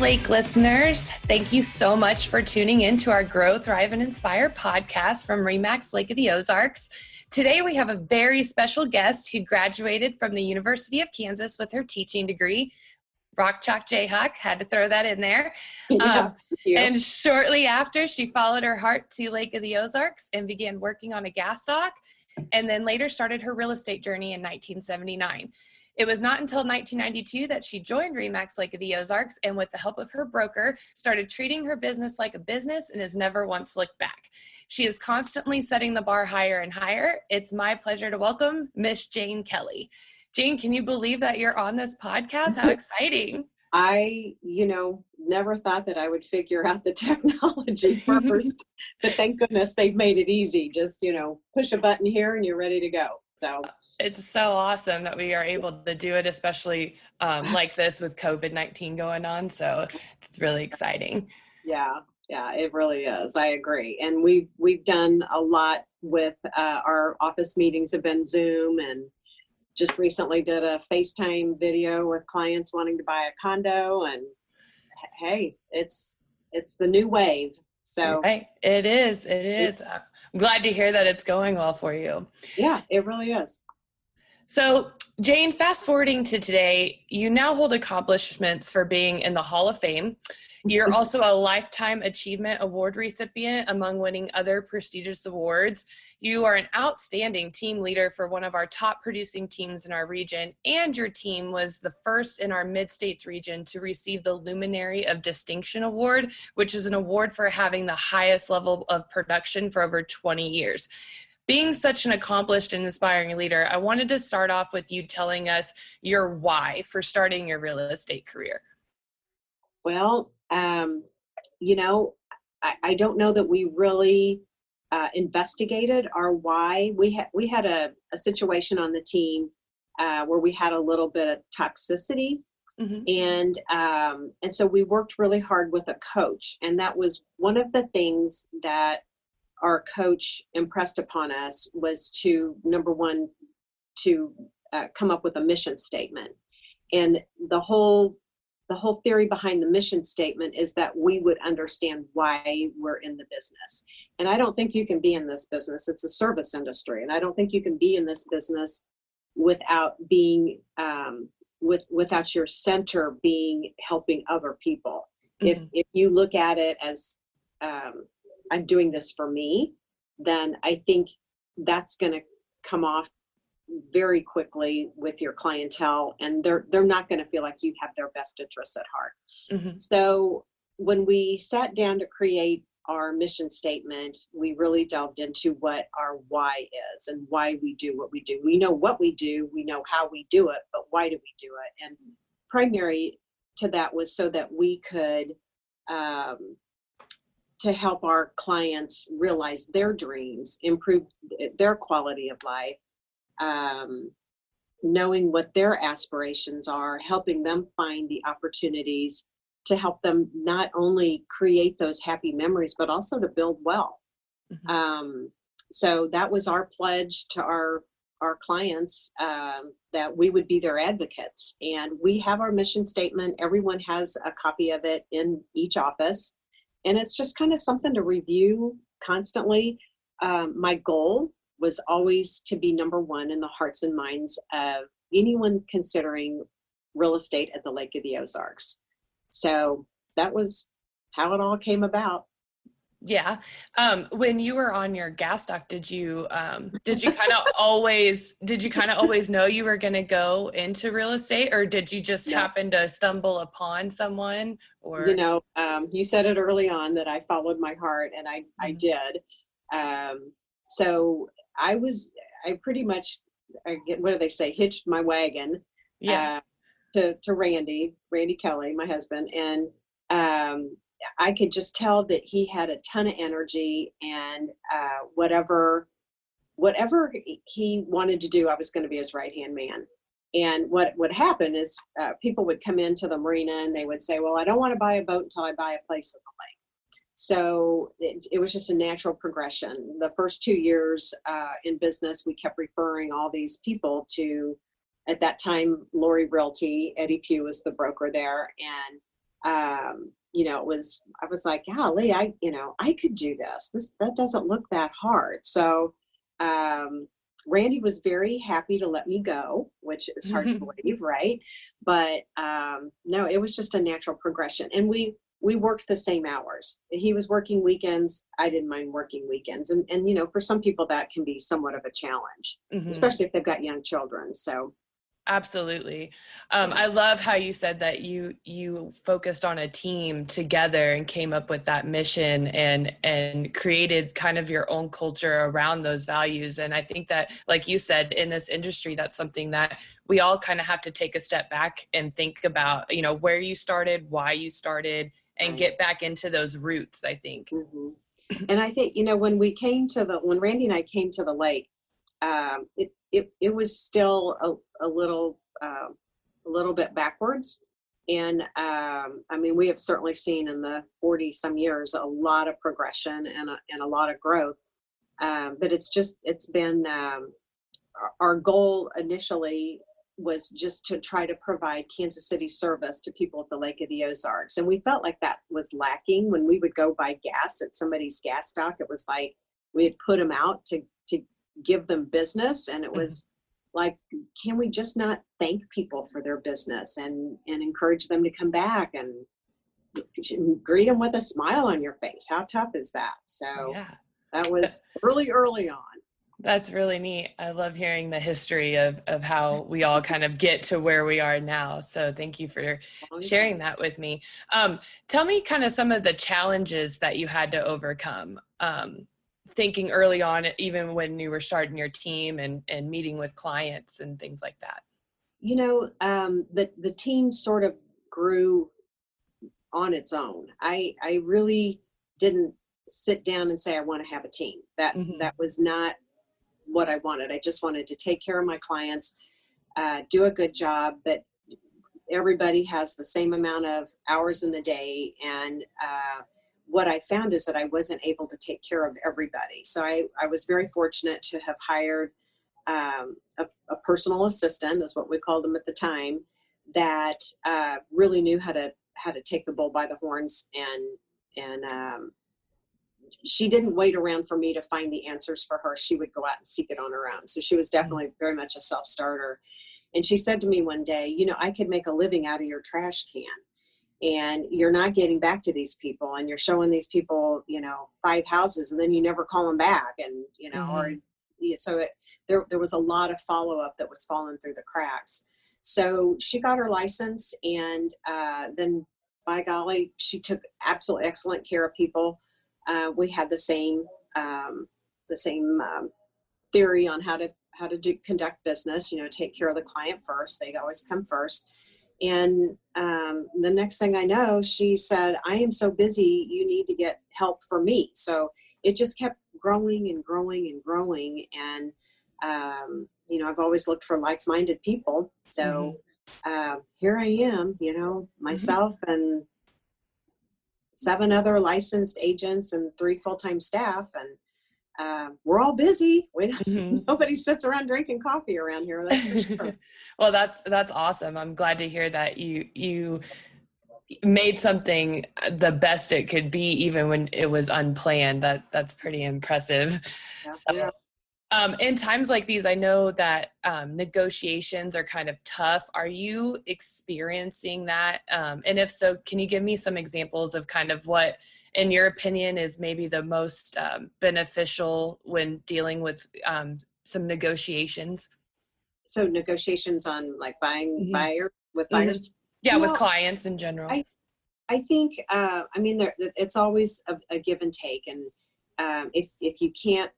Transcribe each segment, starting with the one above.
Lake listeners. Thank you so much for tuning in to our Grow, Thrive, and Inspire podcast from RE/MAX Lake of the Ozarks. Today we have a very special guest who graduated from the University of Kansas with her teaching degree. Rock Chalk Jayhawk, had to throw that in there. And shortly after, she followed her heart to Lake of the Ozarks and began working on a gas dock, and then later started her real estate journey in 1979. It was not until 1992 that she joined RE/MAX Lake of the Ozarks, and with the help of her broker, started treating her business like a business and has never once looked back. She is constantly setting the bar higher and higher. It's my pleasure to welcome Miss Jane Kelly. Jane, can you believe that you're on this podcast? How exciting. I, never thought that I would figure out the technology first, but thank goodness they've made it easy. Just, push a button here and you're ready to go. So it's so awesome that we are able to do it, especially like this with COVID-19 going on. So it's really exciting. Yeah, it really is. I agree. And we've done a lot with our office meetings have been Zoom, and just recently did a FaceTime video with clients wanting to buy a condo, and hey, it's the new wave. So right. It is. I'm glad to hear that it's going well for you. Yeah, it really is. So Jane, fast forwarding to today, you now hold accomplishments for being in the Hall of Fame. You're also a Lifetime Achievement Award recipient, among winning other prestigious awards. You are an outstanding team leader for one of our top producing teams in our region, and your team was the first in our Mid-States region to receive the Luminary of Distinction Award, which is an award for having the highest level of production for over 20 years. Being such an accomplished and inspiring leader, I wanted to start off with you telling us your why for starting your real estate career. Well, I don't know that we really investigated our why. We had a situation on the team where we had a little bit of toxicity, and so we worked really hard with a coach, and that was one of the things that our coach impressed upon us was to, number one, to come up with a mission statement. And the whole theory behind the mission statement is that we would understand why we're in the business. And I don't think you can be in this business. It's a service industry. And I don't think you can be in this business without being, without your center being helping other people. If you look at it as, I'm doing this for me, then I think that's going to come off very quickly with your clientele, and they're not going to feel like you have their best interests at heart. So when we sat down to create our mission statement, we really delved into what our why is and why we do what we do. We know what we do, we know how we do it, but why do we do it? And primary to that was so that we could to help our clients realize their dreams, improve their quality of life, knowing what their aspirations are, helping them find the opportunities to help them not only create those happy memories, but also to build wealth. So that was our pledge to our clients, that we would be their advocates. And we have our mission statement. Everyone has a copy of it in each office. And it's just kind of something to review constantly. My goal was always to be number one in the hearts and minds of anyone considering real estate at the Lake of the Ozarks. So that was how it all came about. Yeah. When you were on your gas dock, did you kind of always know you were going to go into real estate, or did you just happen to stumble upon someone? Or you said it early on that I followed my heart, and I did. So I pretty much, what do they say, hitched my wagon to Randy Kelly, my husband, and I could just tell that he had a ton of energy, and whatever he wanted to do, I was going to be his right-hand man. And what would happen is people would come into the marina and they would say, well, I don't want to buy a boat until I buy a place at the lake. So it was just a natural progression. The first 2 years in business, we kept referring all these people to, at that time, Lori Realty. Eddie Pugh was the broker there. I was like, golly, I could do this. That doesn't look that hard. So, Randy was very happy to let me go, which is hard to believe, right? But no, it was just a natural progression. And we worked the same hours. He was working weekends. I didn't mind working weekends. And for some people that can be somewhat of a challenge, especially if they've got young children. So absolutely. I love how you said that you focused on a team together and came up with that mission and created kind of your own culture around those values. And I think that, like you said, in this industry, that's something that we all kind of have to take a step back and think about, where you started, why you started, and get back into those roots, I think. Mm-hmm. And I think, when Randy and I came to the lake, it was still a little bit backwards. And we have certainly seen in the 40 some years a lot of progression and a lot of growth. But it's been our goal initially was just to try to provide Kansas City service to people at the Lake of the Ozarks. And we felt like that was lacking when we would go buy gas at somebody's gas dock. It was like we had put them out to give them business. And it was like, can we just not thank people for their business and encourage them to come back and greet them with a smile on your face? How tough is that? So that was really early on. That's really neat. I love hearing the history of how we all kind of get to where we are now. So thank you for sharing that with me. Tell me kind of some of the challenges that you had to overcome, thinking early on, even when you were starting your team and meeting with clients and things like that. The team sort of grew on its own. I really didn't sit down and say, I want to have a team. That was not what I wanted. I just wanted to take care of my clients, do a good job, but everybody has the same amount of hours in the day. And what I found is that I wasn't able to take care of everybody. So I was very fortunate to have hired a personal assistant, is what we called them at the time, that really knew how to take the bull by the horns, and she didn't wait around for me to find the answers for her. She would go out and seek it on her own. So she was definitely very much a self-starter. And she said to me one day, I could make a living out of your trash can, and you're not getting back to these people, and you're showing these people, 5 houses, and then you never call them back. And, there was a lot of follow-up that was falling through the cracks. So she got her license, and then by golly, she took absolutely excellent care of people. We had the same theory on how to conduct business. Take care of the client first. They always come first. And the next thing I know, she said, "I am so busy. You need to get help for me." So it just kept growing and growing and growing. And I've always looked for like-minded people. So here I am. Myself and 7 other licensed agents and 3 full-time staff, and we're all busy. Nobody sits around drinking coffee around here, that's for sure. Well, that's awesome. I'm glad to hear that you made something the best it could be, even when it was unplanned. That's pretty impressive. Yeah. In times like these, I know that negotiations are kind of tough. Are you experiencing that? And if so, can you give me some examples of kind of what, in your opinion, is maybe the most beneficial when dealing with some negotiations? So negotiations on like buyers? Yeah, with clients in general. I think, it's always a give and take. And if you can't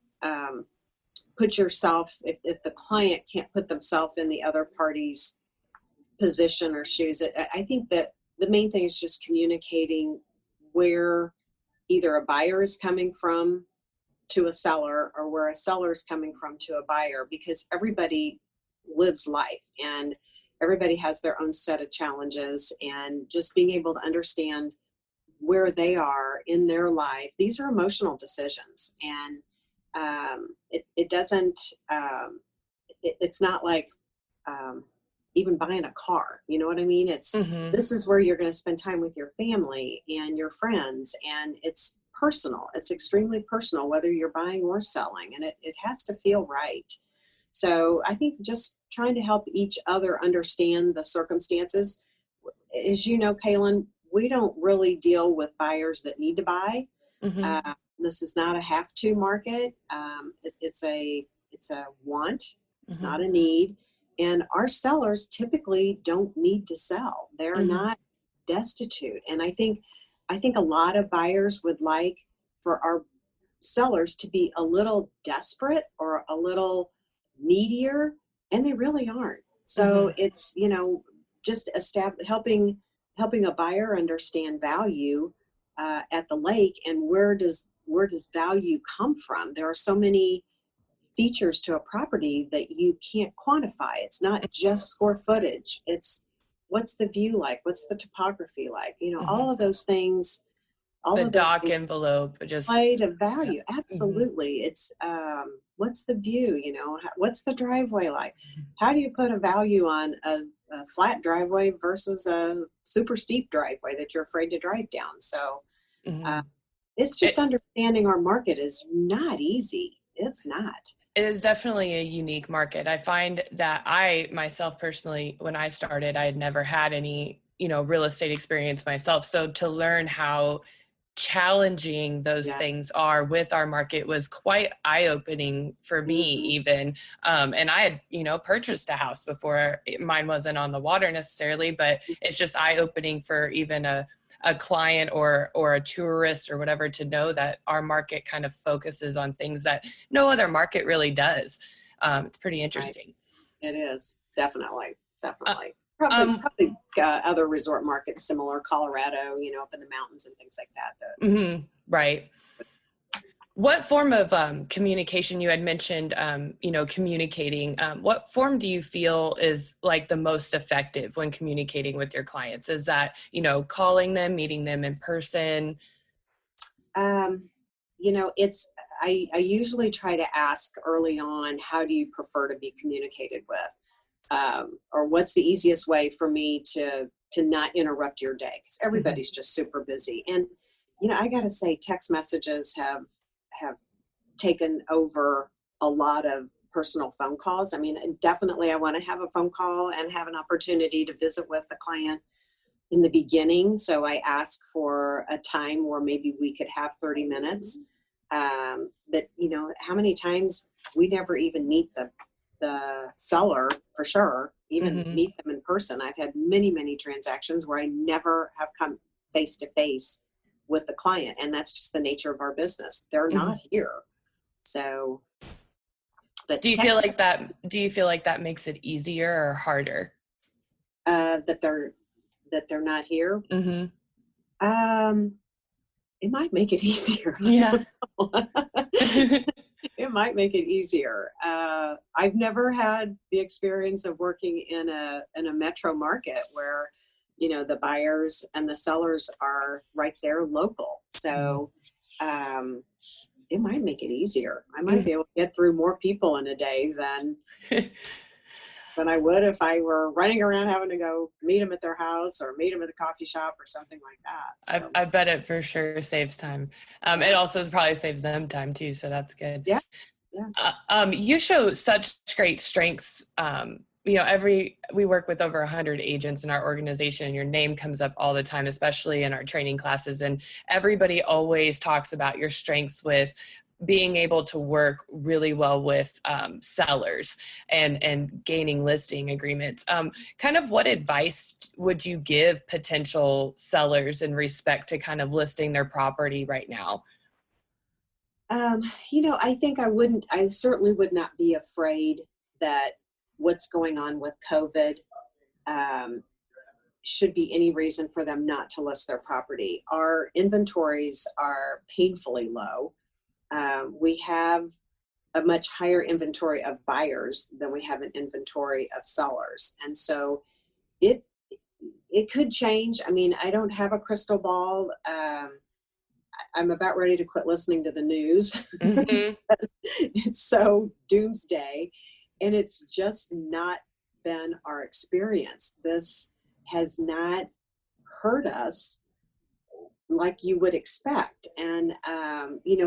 put yourself, if the client can't put themselves in the other party's position or shoes, I think that the main thing is just communicating where either a buyer is coming from to a seller, or where a seller is coming from to a buyer, because everybody lives life and everybody has their own set of challenges, and just being able to understand where they are in their life. These are emotional decisions, and it doesn't, it's not like even buying a car. You know what I mean? This is where you're going to spend time with your family and your friends, and it's personal. It's extremely personal, whether you're buying or selling, and it has to feel right. So I think just trying to help each other understand the circumstances. As you know, Kaylin, we don't really deal with buyers that need to buy. This is not a have-to market. It's a want. It's not a need. And our sellers typically don't need to sell. They're not destitute. And I think a lot of buyers would like for our sellers to be a little desperate or a little needier, and they really aren't. So it's, just helping a buyer understand value at the lake, and where does value come from. There are so many features to a property that you can't quantify. It's not just square footage. It's what's the view like, what's the topography like, all of those things. The dock envelope, just play to value. Absolutely. It's what's the view, what's the driveway like? How do you put a value on a flat driveway versus a super steep driveway that you're afraid to drive down? So it's just understanding our market is not easy. It's not. It is definitely a unique market. I find that I myself personally, when I started, I had never had any, real estate experience myself. So to learn how challenging those things are with our market was quite eye-opening for me even. And I had, purchased a house before. Mine wasn't on the water necessarily, but it's just eye-opening for even a client or a tourist or whatever to know that our market kind of focuses on things that no other market really does. It's pretty interesting. Right. It is. Definitely. Probably other resort markets, similar, Colorado, up in the mountains and things like that. Right. What form of communication, you had mentioned, communicating, what form do you feel is like the most effective when communicating with your clients? Is that, calling them, meeting them in person? I usually try to ask early on, how do you prefer to be communicated with? Or what's the easiest way for me to not interrupt your day? Because everybody's just super busy. And, I got to say, text messages have taken over a lot of personal phone calls. I mean, definitely I want to have a phone call and have an opportunity to visit with the client in the beginning. So I ask for a time where maybe we could have 30 minutes. But, how many times we never even meet the seller for sure, even meet them in person. I've had many, many transactions where I never have come face to face with the client. And that's just the nature of our business. They're not here. So, but do you feel like that makes it easier or harder? That they're not here? It might make it easier. Yeah. It might make it easier. I've never had the experience of working in a metro market where, the buyers and the sellers are right there local. So it might make it easier. I might be able to get through more people in a day than I would if I were running around having to go meet them at their house or meet them at a coffee shop or something like that. So. I bet it for sure saves time. It also probably saves them time too. So that's good. Yeah. You show such great strengths. We work with over 100 agents in our organization, and your name comes up all the time, especially in our training classes. And everybody always talks about your strengths with being able to work really well with sellers and gaining listing agreements. Kind of what advice would you give potential sellers in respect to kind of listing their property right now? I think I certainly would not be afraid that what's going on with COVID should be any reason for them not to list their property. Our inventories are painfully low. We have a much higher inventory of buyers than we have an inventory of sellers. And so it could change. I mean, I don't have a crystal ball. I'm about ready to quit listening to the news. It's so doomsday, and it's just not been our experience. This has not hurt us like you would expect. And,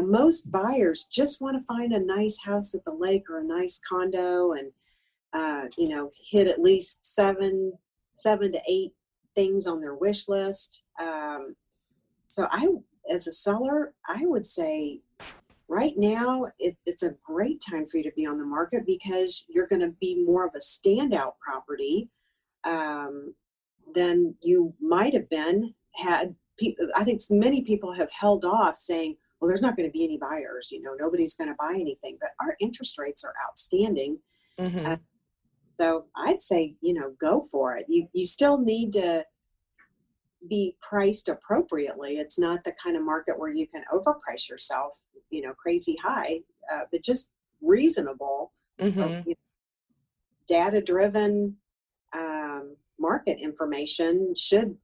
most buyers just want to find a nice house at the lake or a nice condo and, hit at least seven to eight things on their wish list. So as a seller, I would say right now it's a great time for you to be on the market because you're going to be more of a standout property than you might have been had. I think many people have held off saying, well, there's not going to be any buyers, nobody's going to buy anything, but our interest rates are outstanding. Mm-hmm. So I'd say, go for it. You still need to be priced appropriately. It's not the kind of market where you can overprice yourself, crazy high, but just reasonable, Mm-hmm. data-driven market information should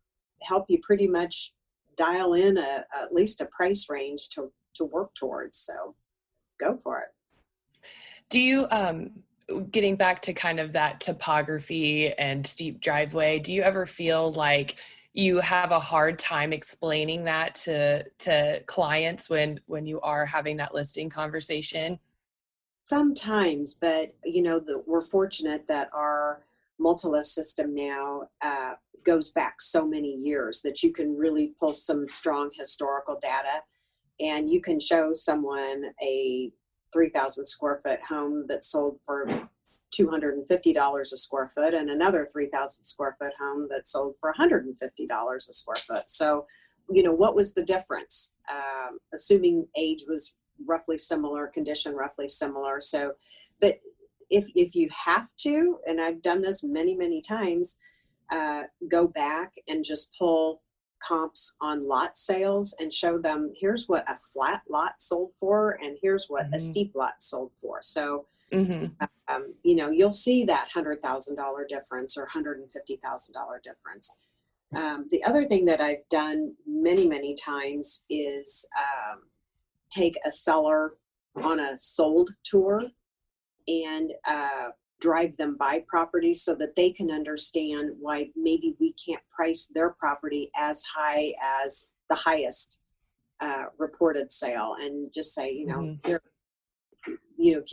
help you pretty much dial in at least a price range to work towards. So go for it. Do you, getting back to kind of that topography and steep driveway, do you ever feel like you have a hard time explaining that to clients when you are having that listing conversation? Sometimes, but we're fortunate that our multi-list system now goes back so many years that you can really pull some strong historical data, and you can show someone a 3,000 square foot home that sold for $250 a square foot and another 3,000 square foot home that sold for $150 a square foot. So, what was the difference? Assuming age was roughly similar, condition roughly similar. So, but if you have to, and I've done this many, many times, go back and just pull comps on lot sales and show them, here's what a flat lot sold for, and here's what a steep lot sold for. So, you'll see that $100,000 difference or $150,000 difference. The other thing that I've done many, many times is take a seller on a sold tour and drive them by properties so that they can understand why maybe we can't price their property as high as the highest reported sale, and just say, can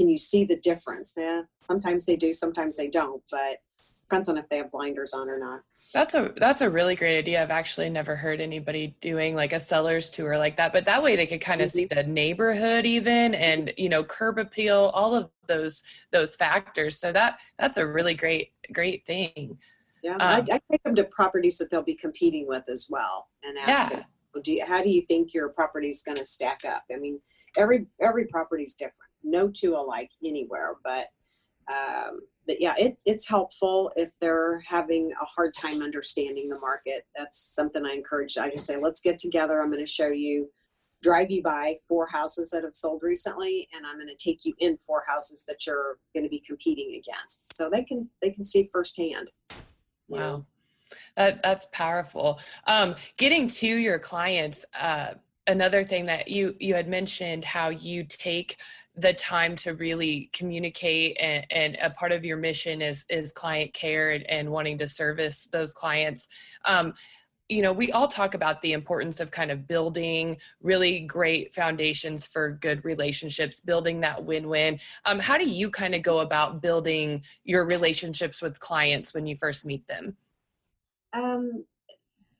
you see the difference? Yeah, sometimes they do, sometimes they don't, but depends on if they have blinders on or not. That's a really great idea. I've actually never heard anybody doing like a seller's tour like that, but that way they could kind of see the neighborhood even, and, curb appeal, all of those factors. So that's a really great thing. Yeah. I take them to properties that they'll be competing with as well and ask them, how do you think your property is going to stack up? I mean, every property is different. No two alike anywhere, but yeah, it's helpful if they're having a hard time understanding the market. That's something I encourage. I just say, let's get together. I'm going to show you, drive you by 4 houses that have sold recently, and I'm going to take you in 4 houses that you're going to be competing against, so they can see firsthand. Wow. That's powerful. Getting to your clients, another thing that you had mentioned, how you take the time to really communicate, and a part of your mission is client care and wanting to service those clients. We all talk about the importance of kind of building really great foundations for good relationships, building that win-win. How do you kind of go about building your relationships with clients when you first meet them?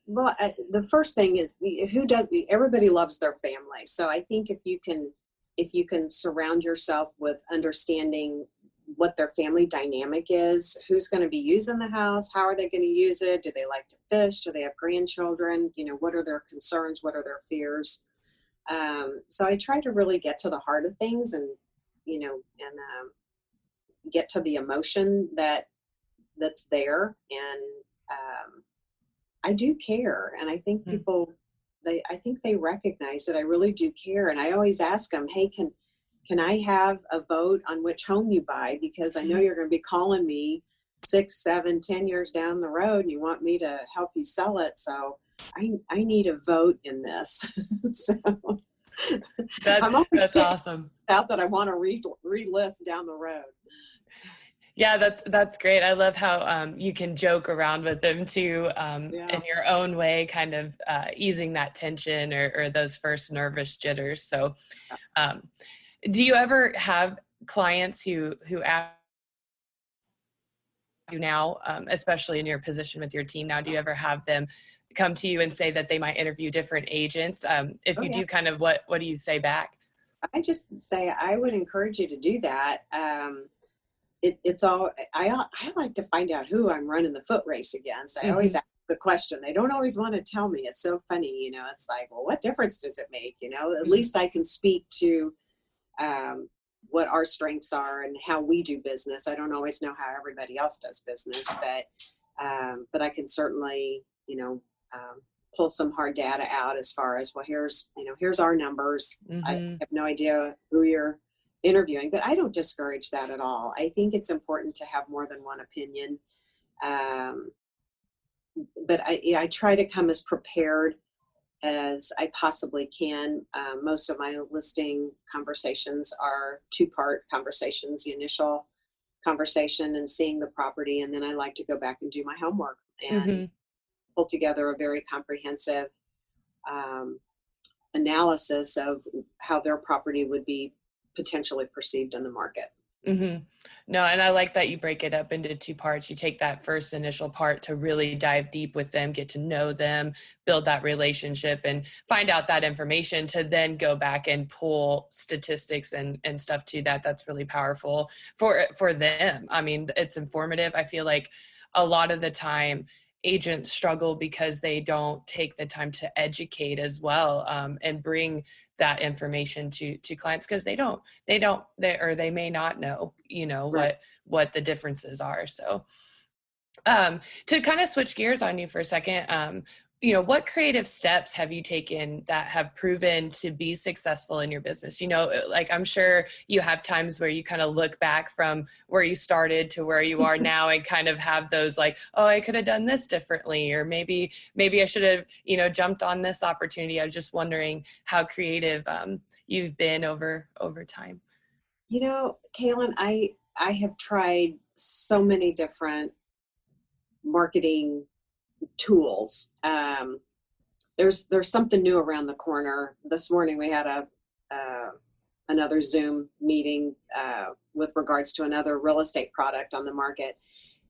Well, the first thing is, everybody loves their family. So I think if you can surround yourself with understanding what their family dynamic is, who's going to be using the house, how are they going to use it? Do they like to fish? Do they have grandchildren? What are their concerns? What are their fears? So I try to really get to the heart of things and get to the emotion that's there. And I do care. And I think people, I think they recognize that I really do care. And I always ask them, hey, can I have a vote on which home you buy? Because I know you're going to be calling me 6, 7, 10 years down the road, and you want me to help you sell it. So I need a vote in this. So that's awesome. Out that I want to relist down the road. Yeah, that's great. I love how you can joke around with them too, in your own way, kind of easing that tension or those first nervous jitters. So, um, do you ever have clients who ask you now, especially in your position with your team now? Do you ever have them come to you and say that they might interview different agents? If Oh you yeah. do, kind of what do you say back? I just say I would encourage you to do that. It's all I like to find out who I'm running the foot race against. I always Hmm. ask the question. They don't always want to tell me. It's so funny, It's like, well, what difference does it make? At Hmm. least I can speak to um, what our strengths are and how we do business. I don't always know how everybody else does business, but I can certainly, pull some hard data out as far as, well, here's our numbers. I Hmm. have no idea who you're interviewing, but I don't discourage that at all. I think it's important to have more than one opinion. Um, but I try to come as prepared as I possibly can. Most of my listing conversations are two-part conversations, the initial conversation and seeing the property, and then I like to go back and do my homework and Hmm. pull together a very comprehensive um, analysis of how their property would be potentially perceived in the market. Hmm. No, and I like that you break it up into two parts. You take that first initial part to really dive deep with them, get to know them, build that relationship, and find out that information to then go back and pull statistics and stuff to that. That's really powerful for them. I mean, it's informative. I feel like a lot of the time agents struggle because they don't take the time to educate as well, and bring that information to clients because they may not know, Right. what the differences are. So to kind of switch gears on you for a second, what creative steps have you taken that have proven to be successful in your business? Like, I'm sure you have times where you kind of look back from where you started to where you are now and kind of have those like, oh, I could have done this differently, or maybe I should have, jumped on this opportunity. I was just wondering how creative you've been over time. Kaylin, I have tried so many different marketing tools. There's something new around the corner. This morning we had uh, another Zoom meeting with regards to another real estate product on the market,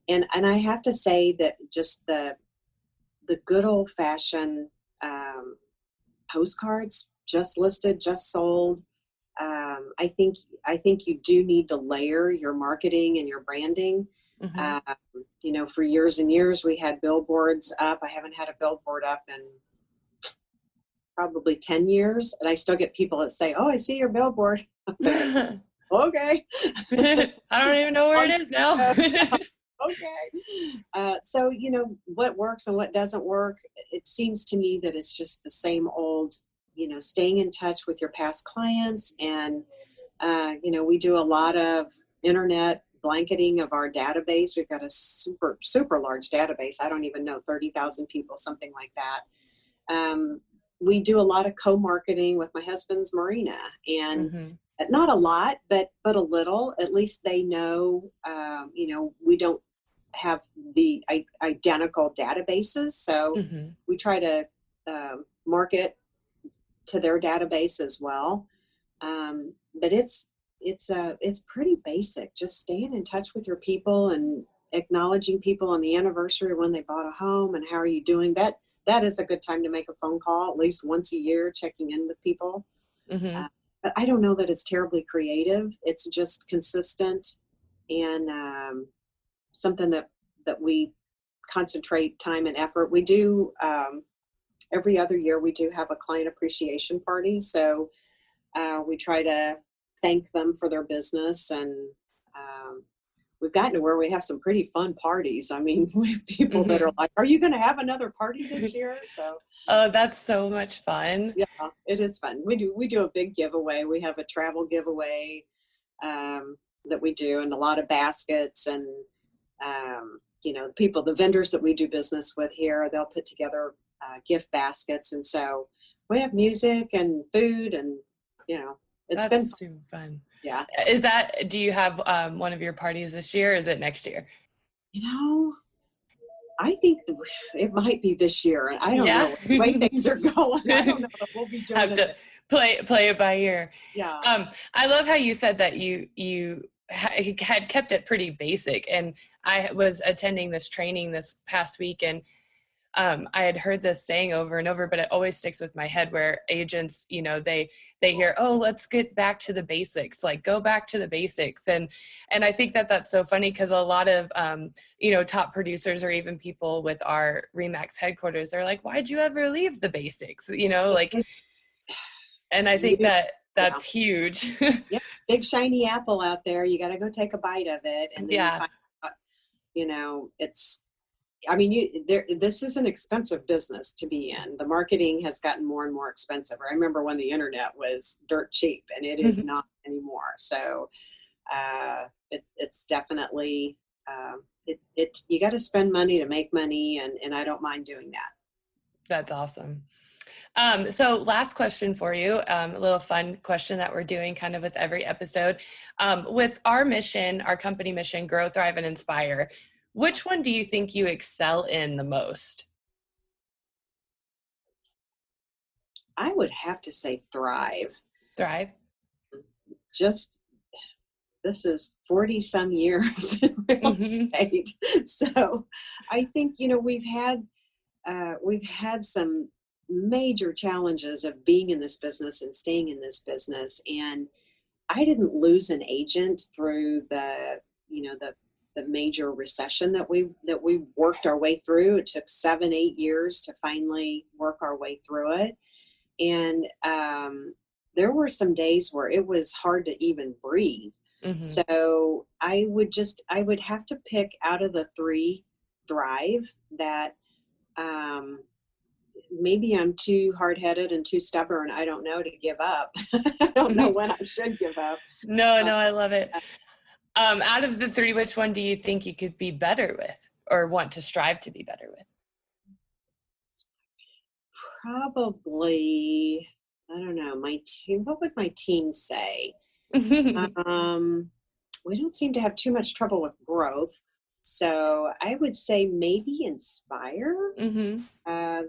and I have to say that just the good old fashioned um, postcards, just listed, just sold. I think you do need to layer your marketing and your branding. Hmm. Um, for years and years we had billboards up. I haven't had a billboard up in probably 10 years, and I still get people that say, "Oh, I see your billboard." I'm thinking, okay. I don't even know where it is now. Okay. So, what works and what doesn't work, it seems to me that it's just the same old, staying in touch with your past clients. And, we do a lot of internet blanketing of our database. We've got a super, super large database. I don't even know, 30,000 people, something like that. Um, we do a lot of co-marketing with my husband's marina, and Hmm. not a lot, but a little. At least they know, we don't have the identical databases, so Hmm. we try to market to their database as well. But it's pretty basic. Just staying in touch with your people and acknowledging people on the anniversary when they bought a home and how are you doing. That is a good time to make a phone call at least once a year, checking in with people. Hmm. Uh, but I don't know that it's terribly creative. It's just consistent and something that we concentrate time and effort. We do every other year. We do have a client appreciation party, so we try to thank them for their business, and um, we've gotten to where we have some pretty fun parties. I mean, we have people that are Hmm. like, "Are you going to have another party this year?" So Oh, that's so much fun. yeah, it is fun. We do a big giveaway. We have a travel giveaway that we do, and a lot of baskets, and the vendors that we do business with here, they'll put together gift baskets, and so we have music and food, and you know, it's been That's super fun. Yeah. Do you have one of your parties this year, or is it next year? You know, I think it might be this year, and I don't Yeah. know the way things are going. I don't know that we'll be doing Have it. to play it by ear. Yeah. I love how you said that you had kept it pretty basic, and I was attending this training this past week, and I had heard this saying over and over, but it always sticks with my head where agents, they hear, oh, let's get back to the basics, like go back to the basics. And I think that that's so funny because a lot of, top producers or even people with our Remax headquarters, they're like, why'd you ever leave the basics? And I think that Yeah. that's huge. Yep. Big shiny apple out there. You got to go take a bite of it. And then you Yeah. find out, this is an expensive business to be in. The marketing has gotten more and more expensive. I remember when the internet was dirt cheap, and it is not anymore. So it's definitely, you got to spend money to make money. And I don't mind doing that. That's awesome. So last question for you, a little fun question that we're doing kind of with every episode. With our mission, our company mission, Grow, Thrive, and Inspire, which one do you think you excel in the most? I would have to say thrive. Thrive? This is 40 some years in real estate. So I think, we've had some major challenges of being in this business and staying in this business. And I didn't lose an agent through the major recession that we worked our way through. It took 7-8 years to finally work our way through it. And there were some days where it was hard to even breathe. So I would have to pick out of the 3 thrive that, maybe I'm too hard-headed and too stubborn. I don't know, to give up. I don't know when I should give up. No, I love it. Out of the 3, which one do you think you could be better with or want to strive to be better with? Probably, I don't know, my team. What would my team say? We don't seem to have too much trouble with growth. So I would say maybe inspire.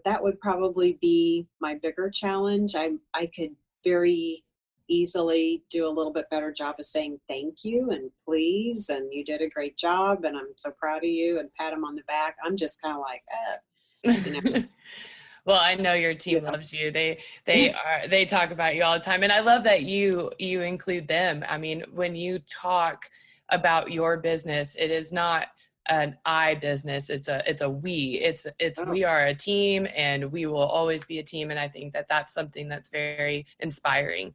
That would probably be my bigger challenge. I could very easily do a little bit better job of saying thank you and please, and you did a great job, and I'm so proud of you, and pat them on the back. I'm just kind of like, Well, I know your team loves you. They talk about you all the time. And I love that you include them. I mean, when you talk about your business, it is not an I business. It's a we. We are a team, and we will always be a team. And I think that that's something that's very inspiring.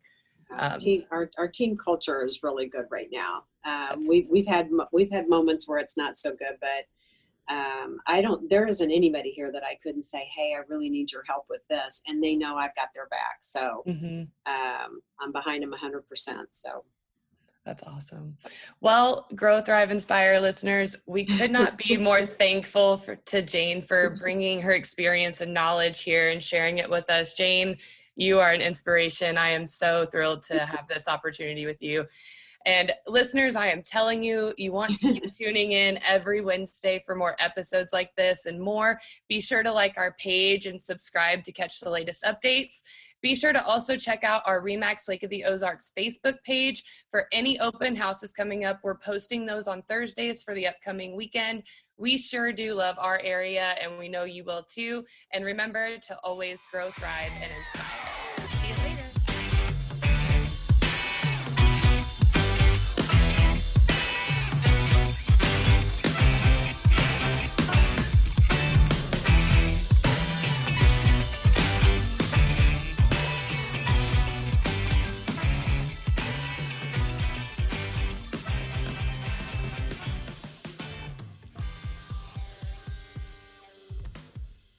Our team culture is really good right now. We've had moments where it's not so good, but there isn't anybody here that I couldn't say, hey, I really need your help with this. And they know I've got their back. So I'm behind them 100%. So that's awesome. Well, Grow, Thrive, Inspire listeners, we could not be more thankful to Jane for bringing her experience and knowledge here and sharing it with us. Jane, you are an inspiration. I am so thrilled to have this opportunity with you. And listeners, I am telling you, you want to keep tuning in every Wednesday for more episodes like this and more. Be sure to like our page and subscribe to catch the latest updates. Be sure to also check out our Remax Lake of the Ozarks Facebook page for any open houses coming up. We're posting those on Thursdays for the upcoming weekend. We sure do love our area, and we know you will too. And remember to always grow, thrive, and inspire.